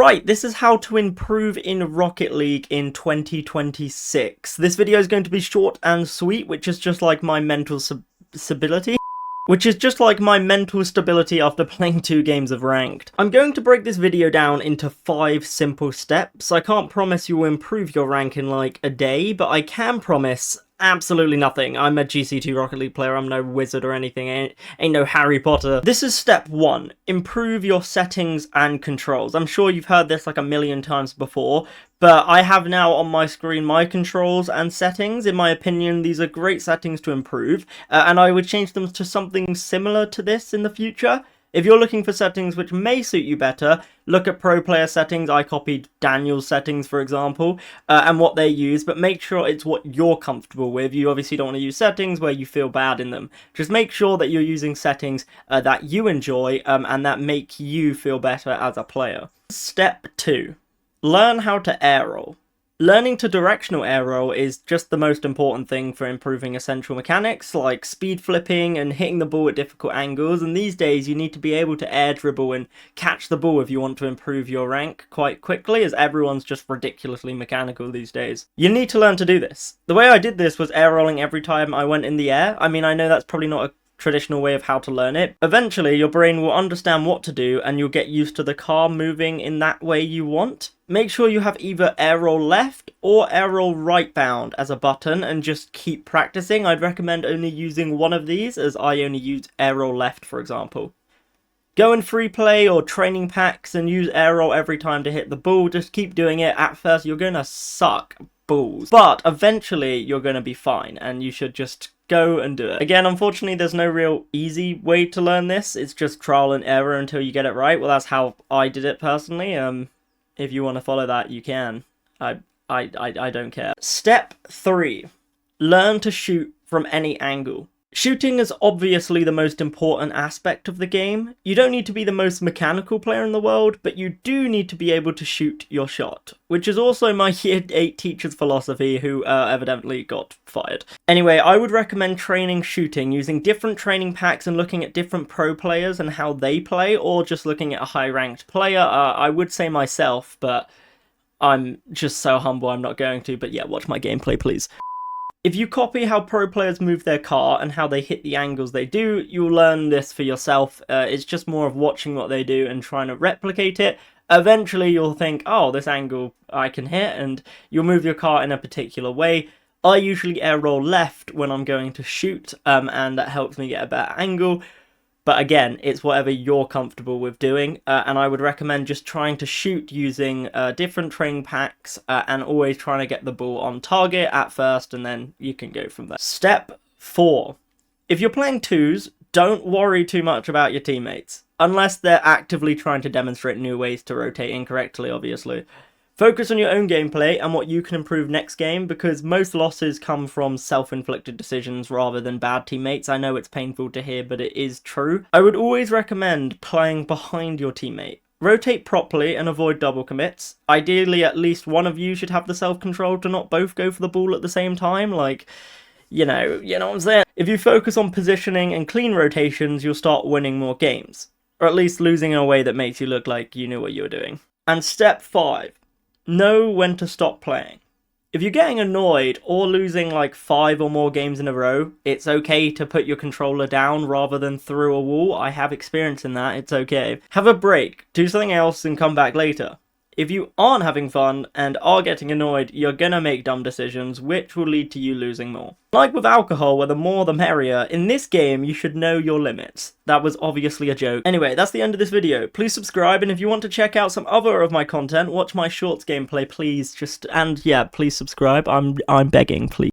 Alright, this is how to improve in Rocket League in 2026. This video is going to be short and sweet, which is just like my mental stability. After playing 2 games of Ranked. I'm going to break this video down into 5 simple steps. I can't promise you will improve your rank in like a day, but I can promise absolutely nothing. I'm a GC2 Rocket League player, I'm no wizard or anything, ain't no Harry Potter. This is step 1, improve your settings and controls. I'm sure you've heard this like a million times before, but I have now on my screen my controls and settings. In my opinion, these are great settings to improve, and I would change them to something similar to this in the future. If you're looking for settings which may suit you better, look at pro player settings. I copied Daniel's settings, for example, and what they use, but make sure it's what you're comfortable with. You obviously don't want to use settings where you feel bad in them. Just make sure that you're using settings that you enjoy and that make you feel better as a player. Step 2. Learn how to air roll. Learning to directional air roll is just the most important thing for improving essential mechanics like speed flipping and hitting the ball at difficult angles, and these days you need to be able to air dribble and catch the ball if you want to improve your rank quite quickly, as everyone's just ridiculously mechanical these days. You need to learn to do this. The way I did this was air rolling every time I went in the air. I mean, I know that's probably not a traditional way of how to learn it. Eventually your brain will understand what to do and you'll get used to the car moving in that way you want. Make sure you have either air roll left or air roll right bound as a button and just keep practicing. I'd recommend only using one of these, as I only use air roll left, for example. Go in free play or training packs and use air roll every time to hit the ball. Just keep doing it. At first you're gonna suck balls, but eventually you're gonna be fine and you should just go and do it. Again, unfortunately, there's no real easy way to learn this. It's just trial and error until you get it right. Well, that's how I did it personally. If you want to follow that, you can. I don't care. Step 3. Learn to shoot from any angle. Shooting is obviously the most important aspect of the game. You don't need to be the most mechanical player in the world, but you do need to be able to shoot your shot, which is also my Year 8 teacher's philosophy, who evidently got fired. Anyway, I would recommend training shooting using different training packs and looking at different pro players and how they play, or just looking at a high-ranked player. I would say myself, but I'm just so humble I'm not going to, but yeah, watch my gameplay, please. If you copy how pro players move their car and how they hit the angles they do, you'll learn this for yourself. It's just more of watching what they do and trying to replicate it. Eventually you'll think, oh, this angle I can hit, and you'll move your car in a particular way. I usually air roll left when I'm going to shoot, and that helps me get a better angle. But again, it's whatever you're comfortable with doing, and I would recommend just trying to shoot using different training packs and always trying to get the ball on target at first, and then you can go from there. Step 4. If you're playing 2s, don't worry too much about your teammates, unless they're actively trying to demonstrate new ways to rotate incorrectly, obviously. Focus on your own gameplay and what you can improve next game, because most losses come from self-inflicted decisions rather than bad teammates. I know it's painful to hear, but it is true. I would always recommend playing behind your teammate. Rotate properly and avoid double commits. Ideally, at least one of you should have the self-control to not both go for the ball at the same time, like, you know what I'm saying? If you focus on positioning and clean rotations, you'll start winning more games, or at least losing in a way that makes you look like you knew what you were doing. And step 5. Know when to stop playing. If you're getting annoyed or losing like 5 or more games in a row, it's okay to put your controller down rather than through a wall. I have experience in that, it's okay. Have a break, do something else and come back later. If you aren't having fun and are getting annoyed, you're gonna make dumb decisions, which will lead to you losing more. Like with alcohol, where the more the merrier, in this game you should know your limits. That was obviously a joke. Anyway, that's the end of this video. Please subscribe, and if you want to check out some other of my content, watch my shorts gameplay, please. And yeah, please subscribe. I'm begging, please.